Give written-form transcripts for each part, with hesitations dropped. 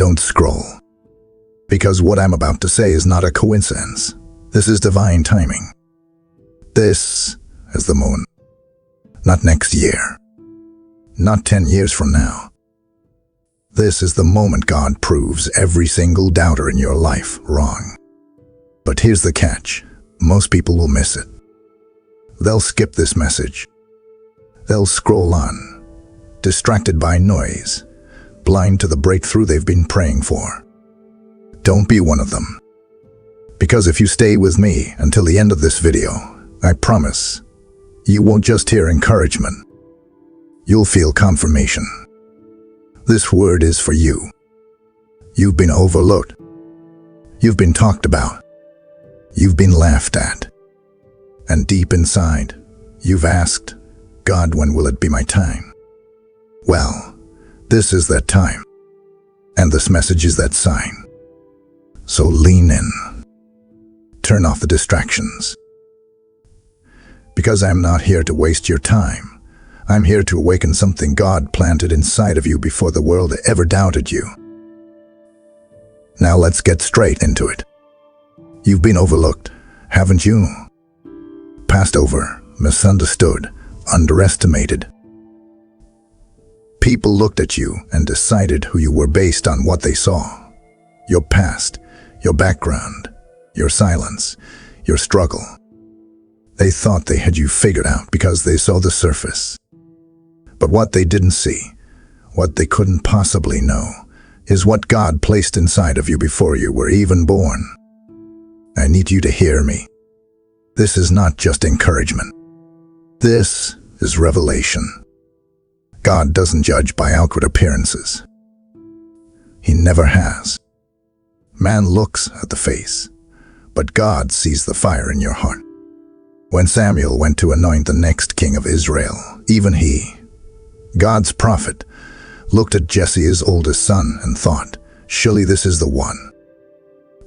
Don't scroll. Because what I'm about to say is not a coincidence. This is divine timing. This is the moment. Not next year. Not 10 years from now. This is the moment God proves every single doubter in your life wrong. But here's the catch. Most people will miss it. They'll skip this message. They'll scroll on, distracted by noise, blind to the breakthrough they've been praying for. Don't be one of them. Because if you stay with me until the end of this video, I promise, you won't just hear encouragement. You'll feel confirmation. This word is for you. You've been overlooked. You've been talked about. You've been laughed at. And deep inside, you've asked, God, when will it be my time? Well, this is that time. And this message is that sign. So lean in. Turn off the distractions. Because I'm not here to waste your time. I'm here to awaken something God planted inside of you before the world ever doubted you. Now let's get straight into it. You've been overlooked, haven't you? Passed over, misunderstood, underestimated. People looked at you and decided who you were based on what they saw. Your past, your background, your silence, your struggle. They thought they had you figured out because they saw the surface. But what they didn't see, what they couldn't possibly know, is what God placed inside of you before you were even born. I need you to hear me. This is not just encouragement. This is revelation. God doesn't judge by outward appearances. He never has. Man looks at the face, but God sees the fire in your heart. When Samuel went to anoint the next king of Israel, even he, God's prophet, looked at Jesse, his oldest son, and thought, surely this is the one.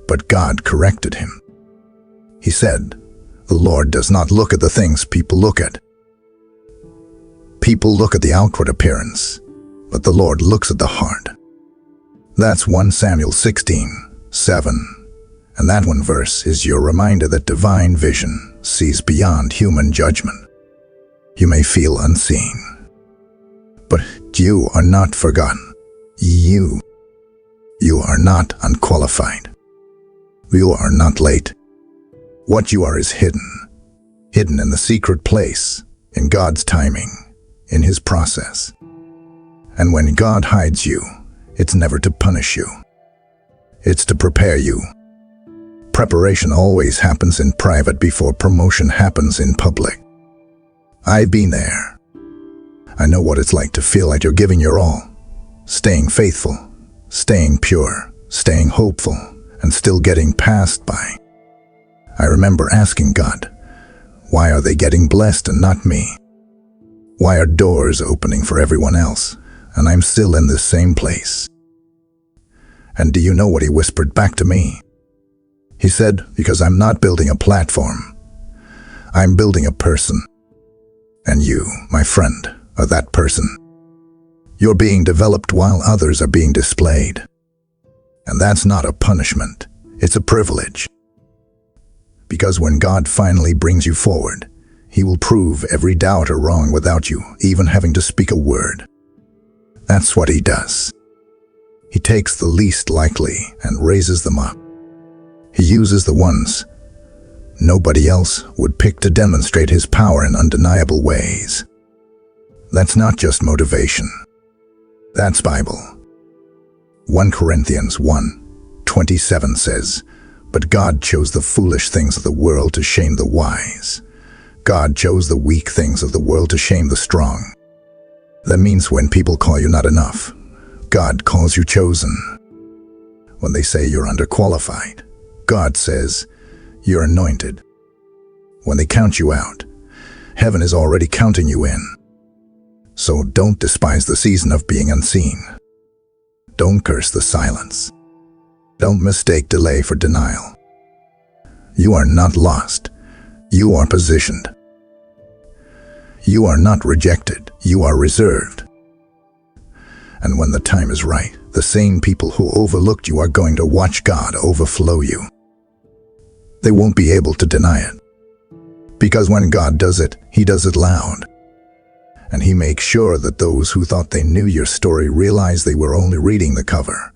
But God corrected him. He said, the Lord does not look at the things people look at. People look at the outward appearance, but the Lord looks at the heart. That's 1 Samuel 16:7. And that one verse is your reminder that divine vision sees beyond human judgment. You may feel unseen, but you are not forgotten. You are not unqualified. You are not late. What you are is hidden in the secret place, in God's timing, in His process. And when God hides you, it's never to punish you. It's to prepare you. Preparation always happens in private before promotion happens in public. I've been there. I know what it's like to feel like you're giving your all, staying faithful, staying pure, staying hopeful, and still getting passed by. I remember asking God, why are they getting blessed and not me? Why are doors opening for everyone else, and I'm still in the same place? And do you know what He whispered back to me? He said, because I'm not building a platform. I'm building a person. And you, my friend, are that person. You're being developed while others are being displayed. And that's not a punishment. It's a privilege. Because when God finally brings you forward, He will prove every doubter wrong without you even having to speak a word. That's what He does. He takes the least likely and raises them up. He uses the ones nobody else would pick to demonstrate His power in undeniable ways. That's not just motivation. That's Bible. 1 Corinthians 1:27 says, but God chose the foolish things of the world to shame the wise. God chose the weak things of the world to shame the strong. That means when people call you not enough, God calls you chosen. When they say you're underqualified, God says you're anointed. When they count you out, heaven is already counting you in. So don't despise the season of being unseen. Don't curse the silence. Don't mistake delay for denial. You are not lost. You are positioned. You are not rejected. You are reserved. And when the time is right, the same people who overlooked you are going to watch God overflow you. They won't be able to deny it. Because when God does it, He does it loud. And He makes sure that those who thought they knew your story realize they were only reading the cover,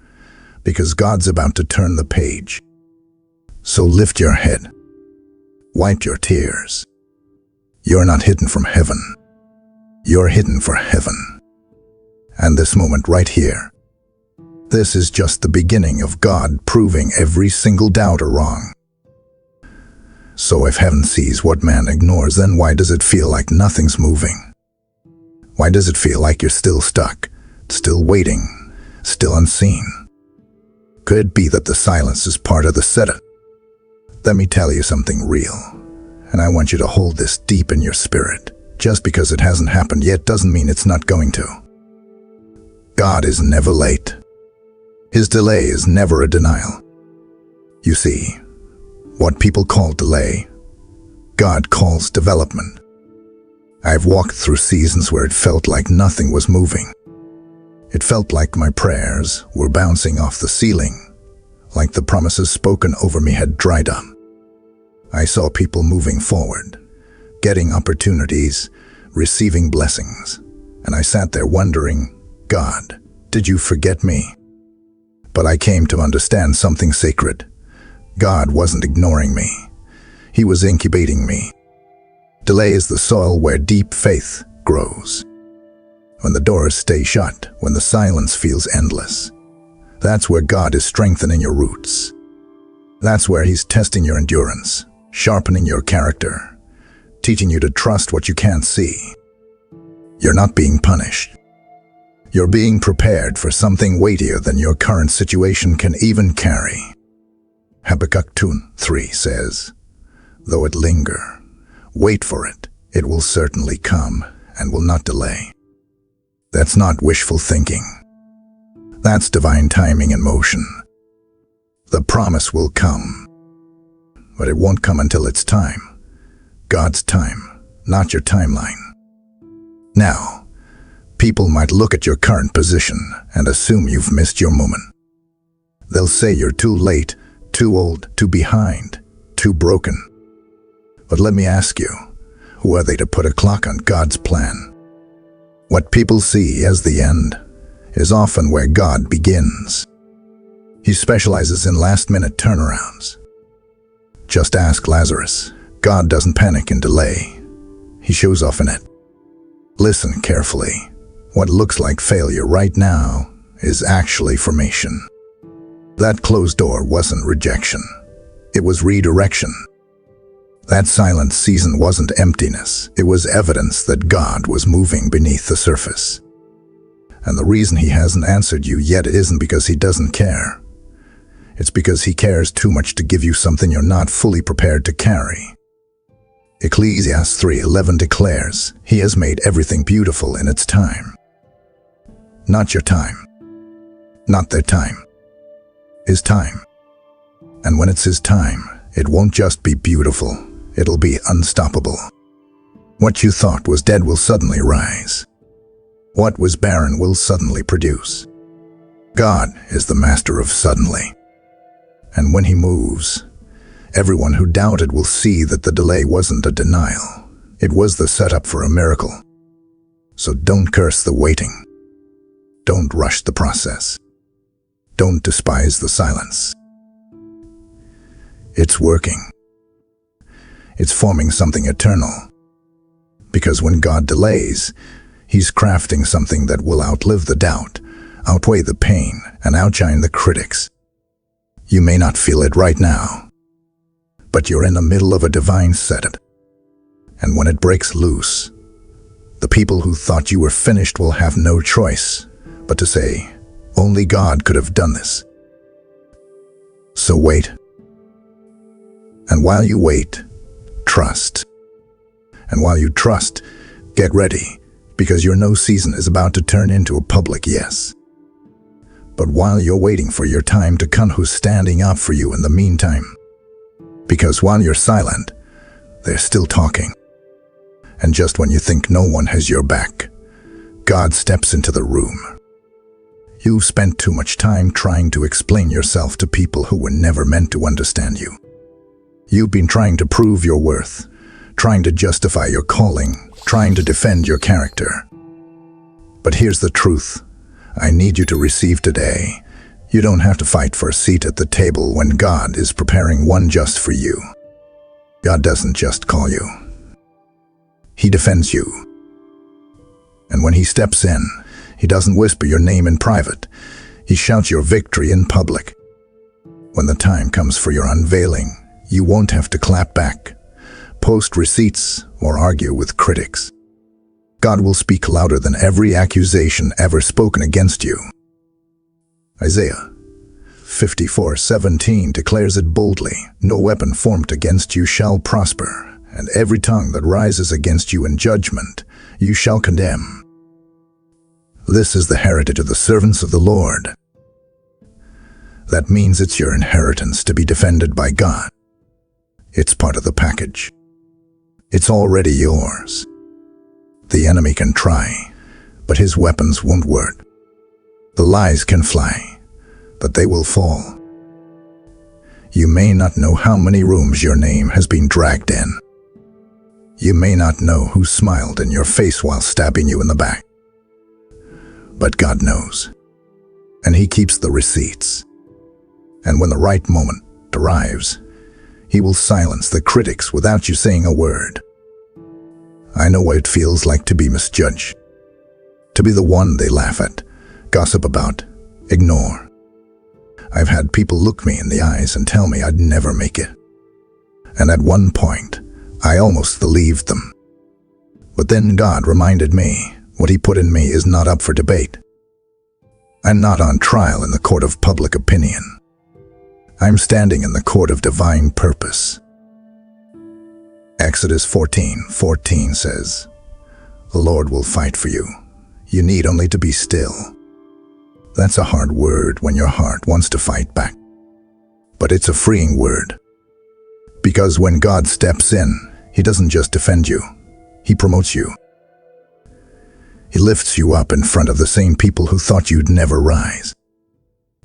because God's about to turn the page. So lift your head. Wipe your tears. You're not hidden from heaven. You're hidden for heaven. And this moment right here, this is just the beginning of God proving every single doubter wrong. So if heaven sees what man ignores, then why does it feel like nothing's moving? Why does it feel like you're still stuck, still waiting, still unseen? Could it be that the silence is part of the setup? Let me tell you something real, and I want you to hold this deep in your spirit. Just because it hasn't happened yet doesn't mean it's not going to. God is never late. His delay is never a denial. You see, what people call delay, God calls development. I've walked through seasons where it felt like nothing was moving. It felt like my prayers were bouncing off the ceiling, like the promises spoken over me had dried up. I saw people moving forward, getting opportunities, receiving blessings, and I sat there wondering, God, did you forget me? But I came to understand something sacred. God wasn't ignoring me. He was incubating me. Delay is the soil where deep faith grows. When the doors stay shut, when the silence feels endless, that's where God is strengthening your roots. That's where He's testing your endurance, sharpening your character, teaching you to trust what you can't see. You're not being punished. You're being prepared for something weightier than your current situation can even carry. Habakkuk 2:3 says, "Though it linger, wait for it. It will certainly come and will not delay." That's not wishful thinking. That's divine timing in motion. The promise will come, but it won't come until it's time. God's time, not your timeline. Now, people might look at your current position and assume you've missed your moment. They'll say you're too late, too old, too behind, too broken. But let me ask you, who are they to put a clock on God's plan? What people see as the end is often where God begins. He specializes in last-minute turnarounds. Just ask Lazarus. God doesn't panic in delay. He shows off in it. Listen carefully. What looks like failure right now is actually formation. That closed door wasn't rejection. It was redirection. That silent season wasn't emptiness. It was evidence that God was moving beneath the surface. And the reason He hasn't answered you yet isn't because He doesn't care. It's because He cares too much to give you something you're not fully prepared to carry. Ecclesiastes 3:11 declares, He has made everything beautiful in its time. Not your time. Not their time. His time. And when it's His time, it won't just be beautiful, it'll be unstoppable. What you thought was dead will suddenly rise. What was barren will suddenly produce. God is the master of suddenly. And when He moves, everyone who doubted will see that the delay wasn't a denial. It was the setup for a miracle. So don't curse the waiting. Don't rush the process. Don't despise the silence. It's working. It's forming something eternal. Because when God delays, He's crafting something that will outlive the doubt, outweigh the pain, and outshine the critics. You may not feel it right now, but you're in the middle of a divine setup. And when it breaks loose, the people who thought you were finished will have no choice but to say, only God could have done this. So wait. And while you wait, trust. And while you trust, get ready, because your no season is about to turn into a public yes. But while you're waiting for your time to come, who's standing up for you in the meantime? Because while you're silent, they're still talking. And just when you think no one has your back, God steps into the room. You've spent too much time trying to explain yourself to people who were never meant to understand you. You've been trying to prove your worth, trying to justify your calling, trying to defend your character. But here's the truth I need you to receive today. You don't have to fight for a seat at the table when God is preparing one just for you. God doesn't just call you. He defends you. And when He steps in, He doesn't whisper your name in private. He shouts your victory in public. When the time comes for your unveiling, you won't have to clap back, post receipts, or argue with critics. God will speak louder than every accusation ever spoken against you. Isaiah 54:17 declares it boldly, "No weapon formed against you shall prosper, and every tongue that rises against you in judgment you shall condemn." This is the heritage of the servants of the Lord. That means it's your inheritance to be defended by God. It's part of the package. It's already yours. The enemy can try, but his weapons won't work. The lies can fly, but they will fall. You may not know how many rooms your name has been dragged in. You may not know who smiled in your face while stabbing you in the back. But God knows, and He keeps the receipts. And when the right moment arrives, He will silence the critics without you saying a word. I know what it feels like to be misjudged, to be the one they laugh at, gossip about, ignore. I've had people look me in the eyes and tell me I'd never make it. And at one point, I almost believed them. But then God reminded me, what He put in me is not up for debate. I'm not on trial in the court of public opinion. I'm standing in the court of divine purpose. Exodus 14:14 says, "The Lord will fight for you. You need only to be still." That's a hard word when your heart wants to fight back. But it's a freeing word. Because when God steps in, He doesn't just defend you, He promotes you. He lifts you up in front of the same people who thought you'd never rise.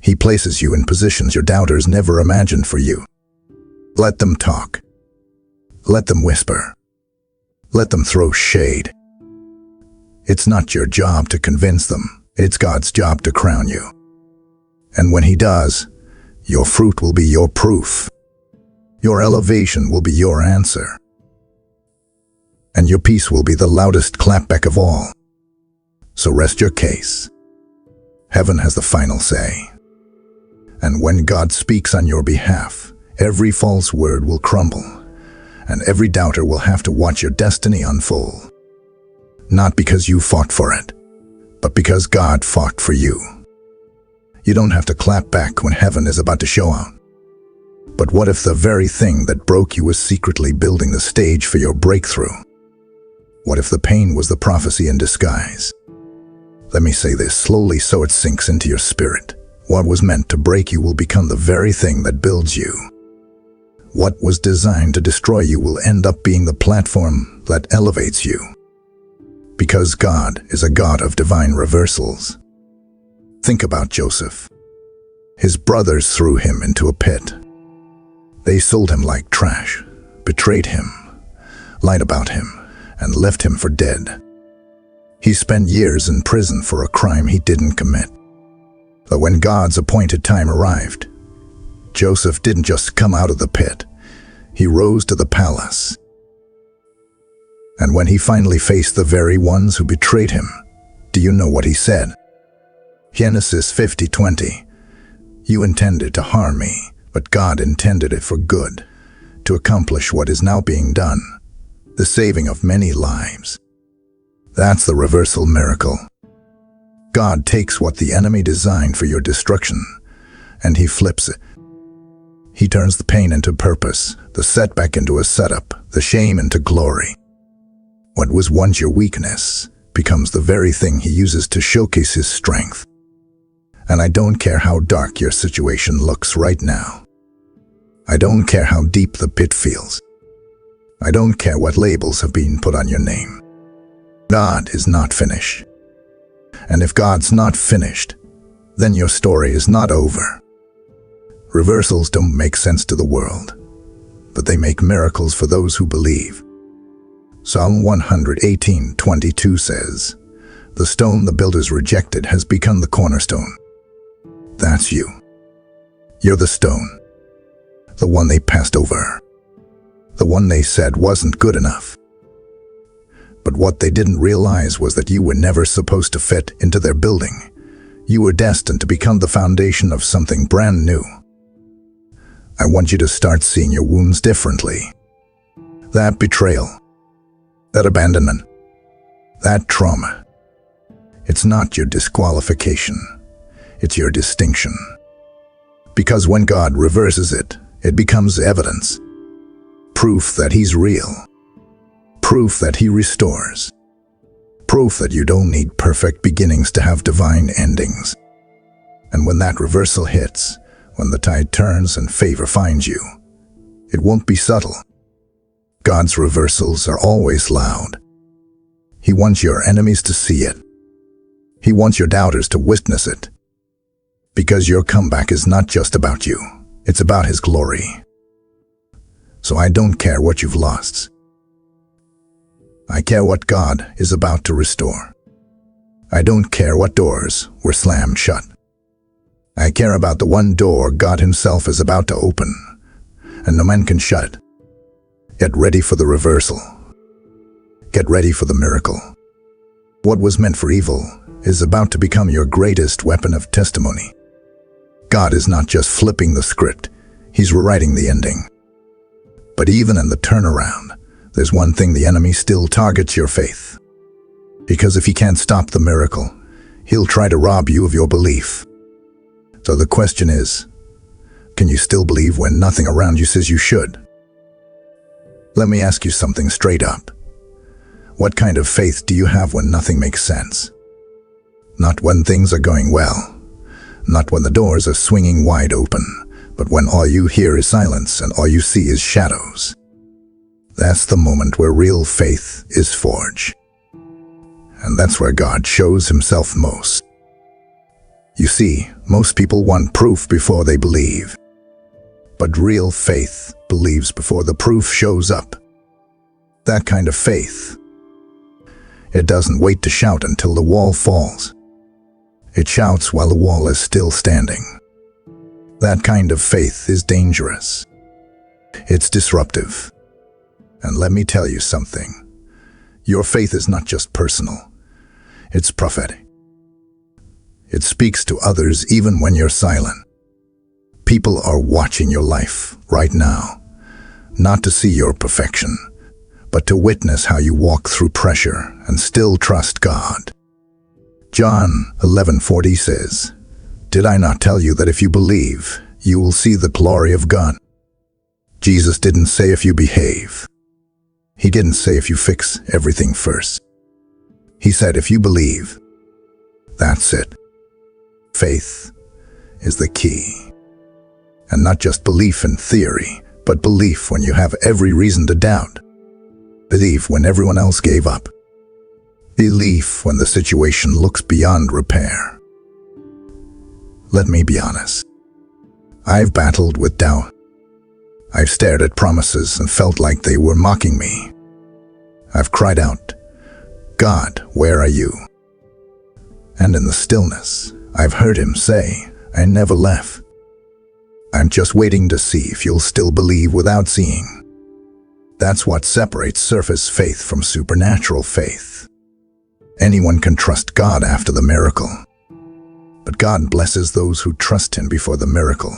He places you in positions your doubters never imagined for you. Let them talk. Let them whisper. Let them throw shade. It's not your job to convince them. It's God's job to crown you. And when He does, your fruit will be your proof. Your elevation will be your answer. And your peace will be the loudest clapback of all. So rest your case. Heaven has the final say. And when God speaks on your behalf, every false word will crumble, and every doubter will have to watch your destiny unfold. Not because you fought for it, but because God fought for you. You don't have to clap back when heaven is about to show out. But what if the very thing that broke you was secretly building the stage for your breakthrough? What if the pain was the prophecy in disguise? Let me say this slowly so it sinks into your spirit. What was meant to break you will become the very thing that builds you. What was designed to destroy you will end up being the platform that elevates you. Because God is a God of divine reversals. Think about Joseph. His brothers threw him into a pit. They sold him like trash, betrayed him, lied about him, and left him for dead. He spent years in prison for a crime he didn't commit. But when God's appointed time arrived, Joseph didn't just come out of the pit. He rose to the palace. And when he finally faced the very ones who betrayed him, do you know what he said? Genesis 50:20. You intended to harm me, but God intended it for good, to accomplish what is now being done, the saving of many lives. That's the reversal miracle. God takes what the enemy designed for your destruction, and He flips it. He turns the pain into purpose, the setback into a setup, the shame into glory. What was once your weakness becomes the very thing He uses to showcase His strength. And I don't care how dark your situation looks right now. I don't care how deep the pit feels. I don't care what labels have been put on your name. God is not finished. And if God's not finished, then your story is not over. Reversals don't make sense to the world, but they make miracles for those who believe. Psalm 118:22 says, "The stone the builders rejected has become the cornerstone." That's you. You're the stone. The one they passed over. The one they said wasn't good enough. But what they didn't realize was that you were never supposed to fit into their building. You were destined to become the foundation of something brand new. I want you to start seeing your wounds differently. That betrayal, that abandonment, that trauma, it's not your disqualification, it's your distinction. Because when God reverses it, it becomes evidence, proof that He's real, proof that He restores, proof that you don't need perfect beginnings to have divine endings. And when that reversal hits, when the tide turns and favor finds you, it won't be subtle. God's reversals are always loud. He wants your enemies to see it. He wants your doubters to witness it. Because your comeback is not just about you, it's about His glory. So I don't care what you've lost. I care what God is about to restore. I don't care what doors were slammed shut. I care about the one door God Himself is about to open, and no man can shut. Get ready for the reversal. Get ready for the miracle. What was meant for evil is about to become your greatest weapon of testimony. God is not just flipping the script, He's rewriting the ending. But even in the turnaround, there's one thing: the enemy still targets your faith. Because if he can't stop the miracle, he'll try to rob you of your belief. So the question is, can you still believe when nothing around you says you should? Let me ask you something straight up. What kind of faith do you have when nothing makes sense? Not when things are going well, not when the doors are swinging wide open, but when all you hear is silence and all you see is shadows. That's the moment where real faith is forged. And that's where God shows Himself most. You see, most people want proof before they believe. But real faith believes before the proof shows up. That kind of faith, it doesn't wait to shout until the wall falls. It shouts while the wall is still standing. That kind of faith is dangerous. It's disruptive. And let me tell you something. Your faith is not just personal. It's prophetic. It speaks to others even when you're silent. People are watching your life right now, not to see your perfection, but to witness how you walk through pressure and still trust God. John 11:40 says, "Did I not tell you that if you believe, you will see the glory of God?" Jesus didn't say if you behave. He didn't say if you fix everything first. He said if you believe. That's it. Faith is the key. And not just belief in theory, but belief when you have every reason to doubt. Belief when everyone else gave up. Belief when the situation looks beyond repair. Let me be honest. I've battled with doubt. I've stared at promises and felt like they were mocking me. I've cried out, "God, where are you?" And in the stillness, I've heard Him say, "I never left. I'm just waiting to see if you'll still believe without seeing." That's what separates surface faith from supernatural faith. Anyone can trust God after the miracle. But God blesses those who trust Him before the miracle.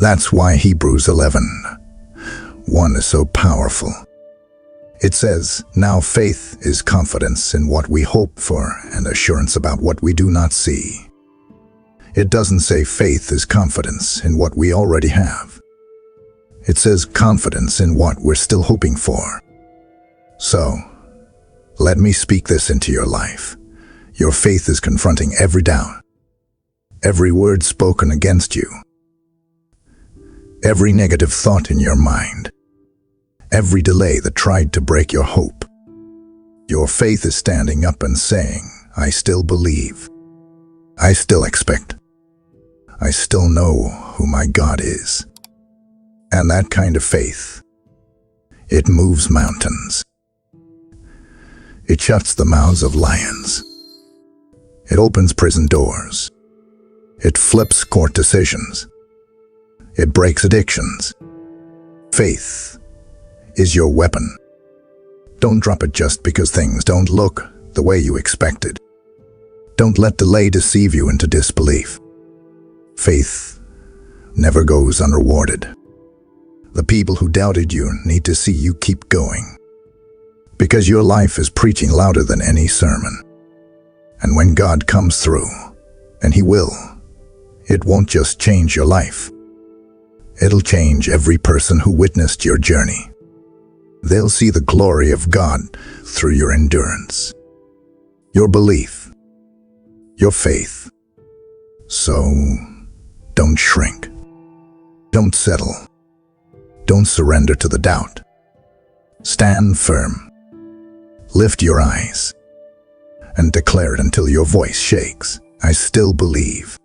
That's why Hebrews 11:1 is so powerful. It says, "Now faith is confidence in what we hope for and assurance about what we do not see." It doesn't say faith is confidence in what we already have. It says confidence in what we're still hoping for. So, let me speak this into your life. Your faith is confronting every doubt, every word spoken against you, every negative thought in your mind, every delay that tried to break your hope. Your faith is standing up and saying, "I still believe. I still expect. I still know who my God is. And that kind of faith, it moves mountains. It shuts the mouths of lions. It opens prison doors. It flips court decisions. It breaks addictions. Faith is your weapon. Don't drop it just because things don't look the way you expected. Don't let delay deceive you into disbelief. Faith never goes unrewarded. The people who doubted you need to see you keep going, because your life is preaching louder than any sermon. And when God comes through, and He will, it won't just change your life. It'll change every person who witnessed your journey. They'll see the glory of God through your endurance, your belief, your faith. So, don't shrink. Don't settle. Don't surrender to the doubt. Stand firm. Lift your eyes and declare it until your voice shakes. I still believe.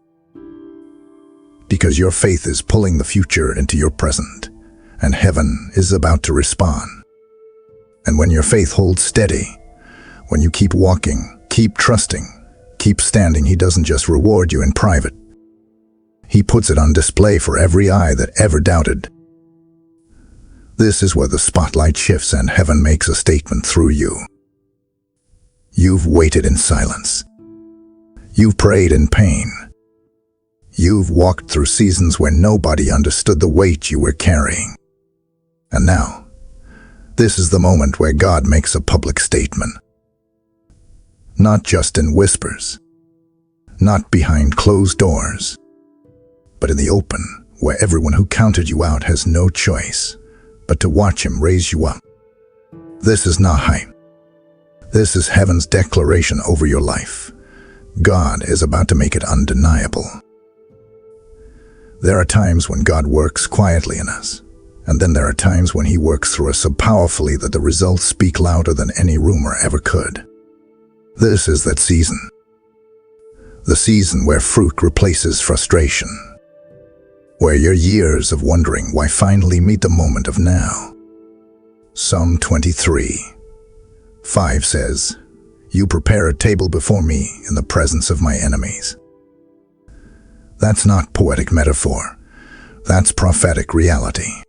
Because your faith is pulling the future into your present, and heaven is about to respond. And when your faith holds steady, when you keep walking, keep trusting, keep standing, He doesn't just reward you in private. He puts it on display for every eye that ever doubted. This is where the spotlight shifts and heaven makes a statement through you. You've waited in silence. You've prayed in pain. You've walked through seasons where nobody understood the weight you were carrying. And now, this is the moment where God makes a public statement. Not just in whispers, not behind closed doors, but in the open, where everyone who counted you out has no choice but to watch Him raise you up. This is not hype. This is heaven's declaration over your life. God is about to make it undeniable. There are times when God works quietly in us, and then there are times when He works through us so powerfully that the results speak louder than any rumor ever could. This is that season. The season where fruit replaces frustration, where your years of wondering why finally meet the moment of now. Psalm 23:5 says, "You prepare a table before me in the presence of my enemies." That's not poetic metaphor. That's prophetic reality.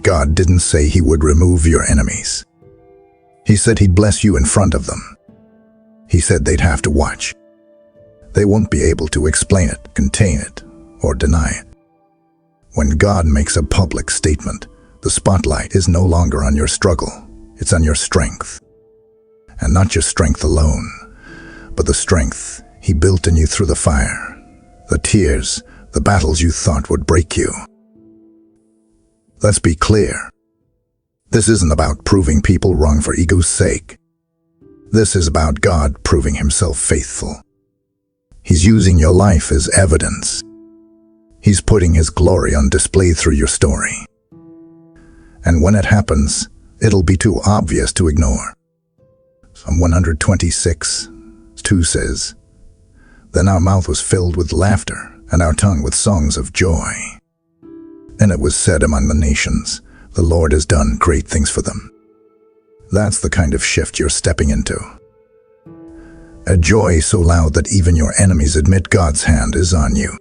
God didn't say He would remove your enemies. He said He'd bless you in front of them. He said they'd have to watch. They won't be able to explain it, contain it, or deny it. When God makes a public statement, the spotlight is no longer on your struggle. It's on your strength. And not just strength alone, but the strength He built in you through the fire, the tears, the battles you thought would break you. Let's be clear. This isn't about proving people wrong for ego's sake. This is about God proving Himself faithful. He's using your life as evidence. He's putting His glory on display through your story. And when it happens, it'll be too obvious to ignore. Psalm 126:2 says, "Then our mouth was filled with laughter, and our tongue with songs of joy. And it was said among the nations, the Lord has done great things for them." That's the kind of shift you're stepping into. A joy so loud that even your enemies admit God's hand is on you.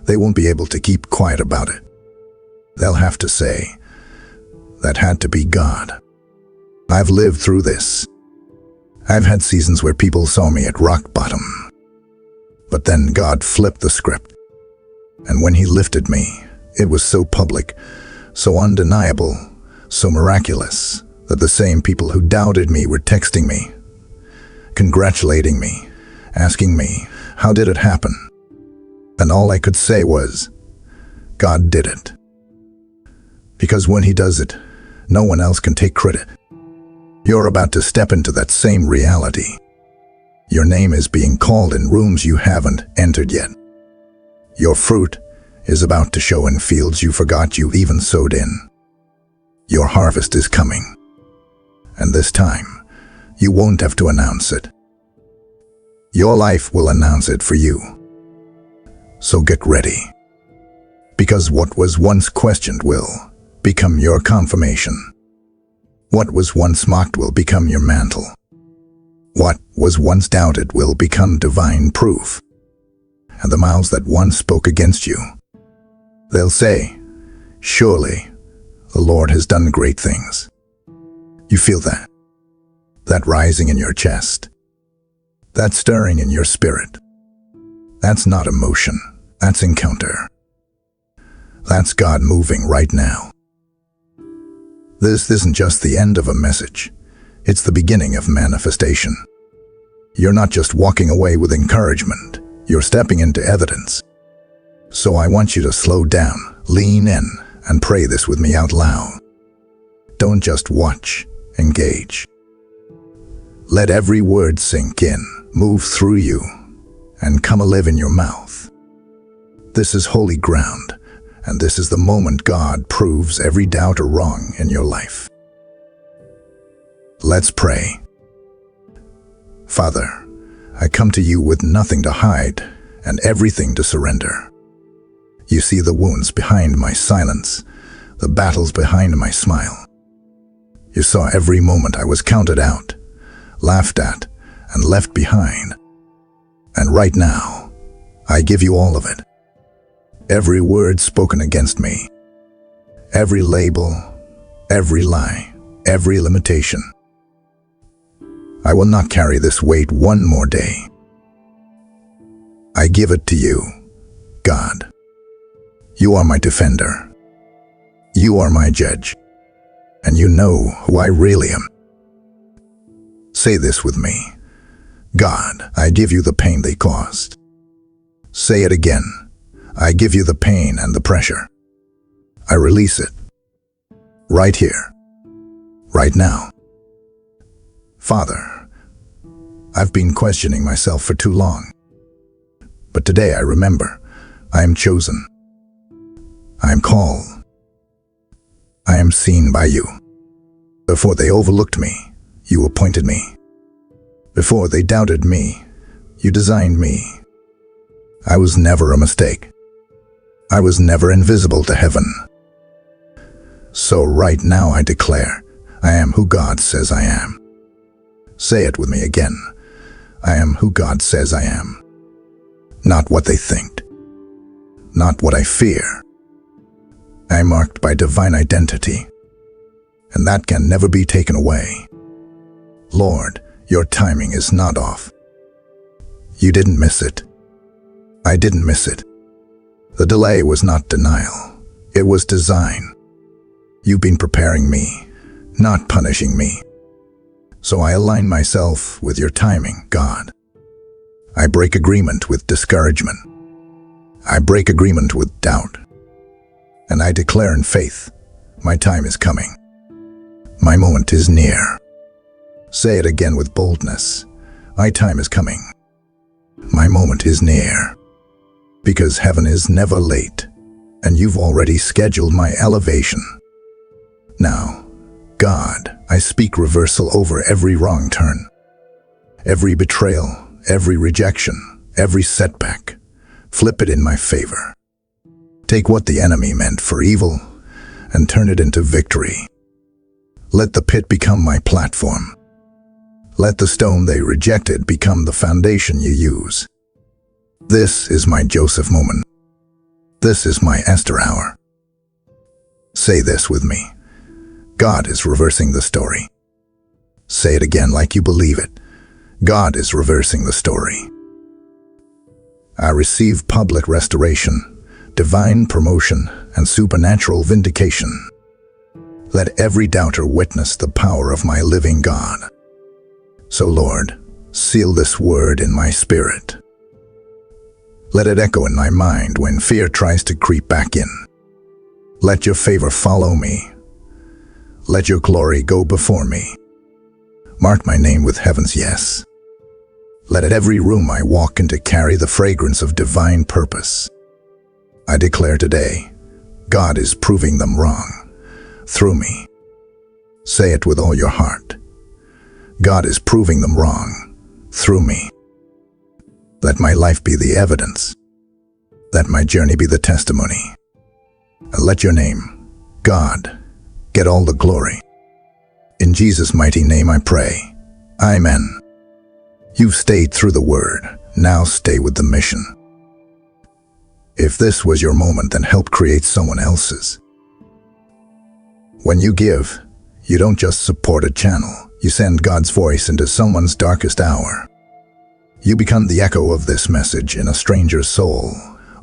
They won't be able to keep quiet about it. They'll have to say, "That had to be God." I've lived through this. I've had seasons where people saw me at rock bottom. But then God flipped the script. And when He lifted me, it was so public, so undeniable, so miraculous, that the same people who doubted me were texting me, congratulating me, asking me, "How did it happen?" And all I could say was, "God did it." Because when He does it, no one else can take credit. You're about to step into that same reality. Your name is being called in rooms you haven't entered yet. Your fruit is about to show in fields you forgot you even sowed in. Your harvest is coming. And this time, you won't have to announce it. Your life will announce it for you. So get ready. Because what was once questioned will become your confirmation. What was once mocked will become your mantle. What was once doubted will become divine proof. And the mouths that once spoke against you, they'll say, surely the Lord has done great things. You feel that? That rising in your chest, that stirring in your spirit. That's not emotion, that's encounter. That's God moving right now. This isn't just the end of a message, it's the beginning of manifestation. You're not just walking away with encouragement, you're stepping into evidence. So I want you to slow down, lean in, and pray this with me out loud. Don't just watch, engage. Let every word sink in, move through you, and come alive in your mouth. This is holy ground, and this is the moment God proves every doubt or wrong in your life. Let's pray. Father, I come to you with nothing to hide and everything to surrender. You see the wounds behind my silence, the battles behind my smile. You saw every moment I was counted out, laughed at, and left behind. And right now, I give you all of it. Every word spoken against me, every label, every lie, every limitation. I will not carry this weight one more day. I give it to you, God. You are my defender. You are my judge. And you know who I really am. Say this with me. God, I give you the pain they caused. Say it again. I give you the pain and the pressure. I release it. Right here. Right now. Father, I've been questioning myself for too long. But today I remember, I am chosen. I am called. I am seen by you. Before they overlooked me, you appointed me. Before they doubted me, you designed me. I was never a mistake. I was never invisible to heaven. So right now I declare, I am who God says I am. Say it with me again. I am who God says I am. Not what they think. Not what I fear. I am marked by divine identity, and that can never be taken away. Lord, your timing is not off. You didn't miss it. I didn't miss it. The delay was not denial. It was design. You've been preparing me, not punishing me. So I align myself with your timing, God. I break agreement with discouragement. I break agreement with doubt. And I declare in faith, my time is coming. My moment is near. Say it again with boldness. My time is coming. My moment is near. Because heaven is never late, and you've already scheduled my elevation. Now, God, I speak reversal over every wrong turn, every betrayal, every rejection, every setback. Flip it in my favor. Take what the enemy meant for evil and turn it into victory. Let the pit become my platform. Let the stone they rejected become the foundation you use. This is my Joseph moment. This is my Esther hour. Say this with me. God is reversing the story. Say it again like you believe it. God is reversing the story. I receive public restoration, divine promotion, and supernatural vindication. Let every doubter witness the power of my living God. So Lord, seal this word in my spirit. Let it echo in my mind when fear tries to creep back in. Let your favor follow me. Let your glory go before me. Mark my name with heaven's yes. Let every room I walk into carry the fragrance of divine purpose. I declare today, God is proving them wrong through me. Say it with all your heart. God is proving them wrong through me. Let my life be the evidence. Let my journey be the testimony. And let your name, God, get all the glory. In Jesus' mighty name I pray. Amen. You've stayed through the word. Now stay with the mission. If this was your moment, then help create someone else's. When you give, you don't just support a channel. You send God's voice into someone's darkest hour. You become the echo of this message in a stranger's soul,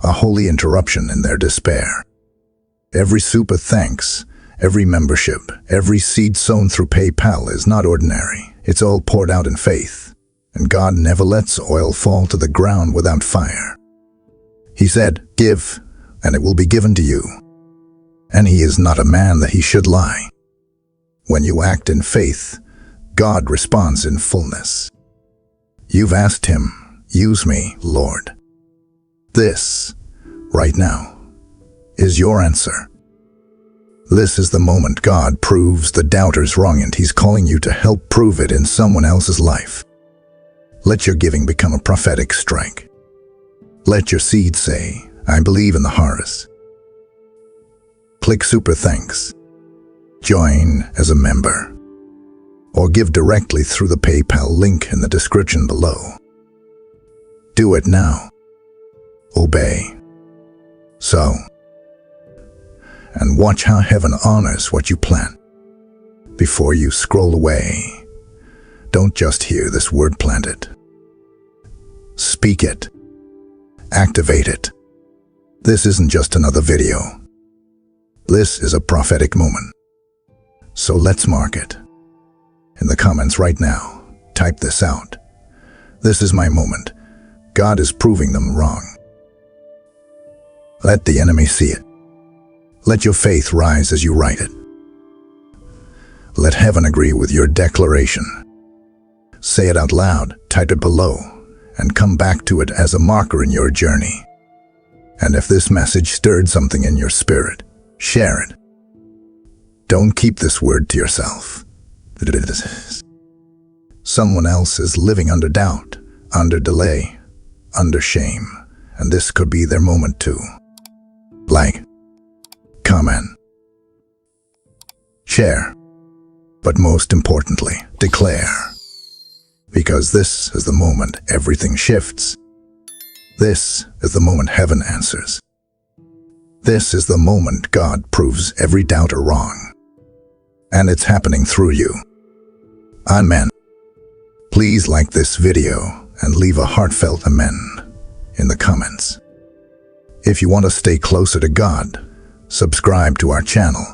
a holy interruption in their despair. Every super thanks, every membership, every seed sown through PayPal is not ordinary. It's all poured out in faith. And God never lets oil fall to the ground without fire. He said, "Give, and it will be given to you." And he is not a man that he should lie. When you act in faith, God responds in fullness. You've asked him, "Use me, Lord." This, right now, is your answer. This is the moment God proves the doubters wrong, and he's calling you to help prove it in someone else's life. Let your giving become a prophetic strike. Let your seed say, "I believe in the harvest." Click Super Thanks. Join as a member. Or give directly through the PayPal link in the description below. Do it now. Obey. Sow. And watch how heaven honors what you plant. Before you scroll away, don't just hear this word planted. Speak it. Activate it. This isn't just another video. This is a prophetic moment. So let's mark it. In the comments right now, type this out. This is my moment. God is proving them wrong. Let the enemy see it. Let your faith rise as you write it. Let heaven agree with your declaration. Say it out loud, type it below, and come back to it as a marker in your journey. And if this message stirred something in your spirit, share it. Don't keep this word to yourself. Someone else is living under doubt, under delay, under shame, and this could be their moment too. Like, comment, share, but most importantly, declare. Because this is the moment everything shifts. This is the moment heaven answers. This is the moment God proves every doubter wrong. And it's happening through you. Amen. Please like this video and leave a heartfelt amen in the comments. If you want to stay closer to God, subscribe to our channel